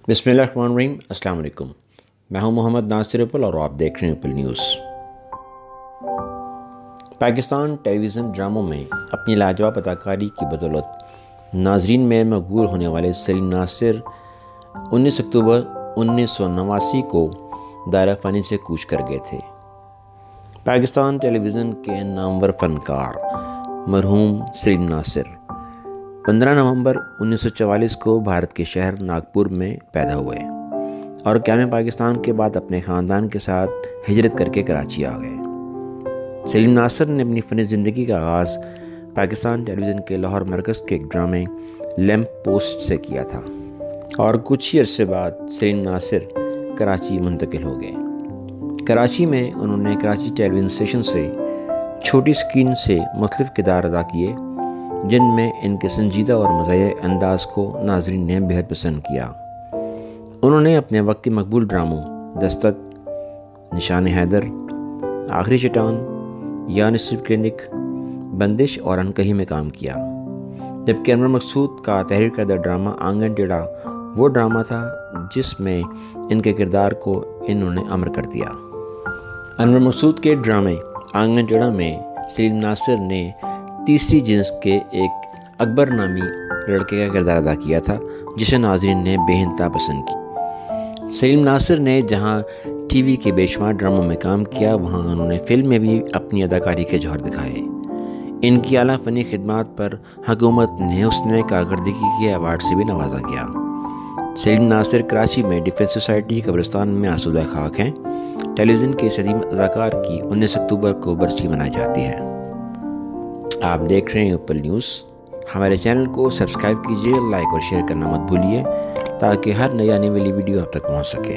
बिस्मिल्लाहिर्रहमानिर्रहीम। अस्सलाम वालेकुम। मैं हूं मोहम्मद नासिर उपल और आप देख रहे हैं उपल न्यूज़। पाकिस्तान टेलीविज़न ड्रामों में अपनी लाजवाब अदाकारी की बदौलत नाजरीन में मकबूल होने वाले सलीम नासिर 19 अक्टूबर 1989 को दायरा फ़नी से कूच कर गए थे। पाकिस्तान टेलीविज़न के नामवर फ़नकार मरहूम सलीम नासिर 15 नवंबर 1944 को भारत के शहर नागपुर में पैदा हुए और क़याम पाकिस्तान के बाद अपने ख़ानदान के साथ हिजरत करके कराची आ गए। सलीम नासिर ने अपनी फ़नी ज़िंदगी का आगाज़ पाकिस्तान टेलीविज़न के लाहौर मरकज़ के एक ड्रामे लैंप पोस्ट से किया था और कुछ ही अरसे बाद सलीम नासिर कराची मुंतकिल हो गए। कराची में उन्होंने कराची टेलीविज़न स्टेशन से छोटी स्क्रीन से मुख्तलिफ़ किरदार अदा किए, जिनमें इनके संजीदा और मज़ाहिर अंदाज़ को नाज़रीन ने बेहद पसंद किया। उन्होंने अपने वक्त के मकबूल ड्रामों दस्तक, निशान हैदर, आखिरी चट्टान, या निस्फ क्लिनिक, बंदिश और अनकही में काम किया। जबकि अनवर मकसूद का तहरीर करदा ड्रामा आंगन टेढ़ा वो ड्रामा था जिसमें इनके किरदार को इन्होंने अमर कर दिया। अनवर मकसूद के ड्रामे आंगन टेढ़ा में सलीम नासिर ने तीसरी जिन्स के एक अकबर नामी लड़के का किरदार अदा किया था, जिसे नाज़रीन ने बेइंतहा पसंद की। सलीम नासिर ने जहां टीवी के बेशुमार ड्रामों में काम किया, वहां उन्होंने फिल्म में भी अपनी अदाकारी के जौहर दिखाए। इनकी आला फ़नी खिदमात पर हुकूमत ने उसने कारकर्दगी के अवार्ड से भी नवाजा गया। सलीम नासिर कराची में डिफेंस सोसाइटी कब्रिस्तान में आसूदा खाक हैं। टेलीविज़न के इस अदीम अदाकार की 19 अक्टूबर को बरसी मनाई जाती है। आप देख रहे हैं उपल न्यूज़। हमारे चैनल को सब्सक्राइब कीजिए, लाइक और शेयर करना मत भूलिए ताकि हर नई आने वाली वीडियो आप तक पहुंच सके।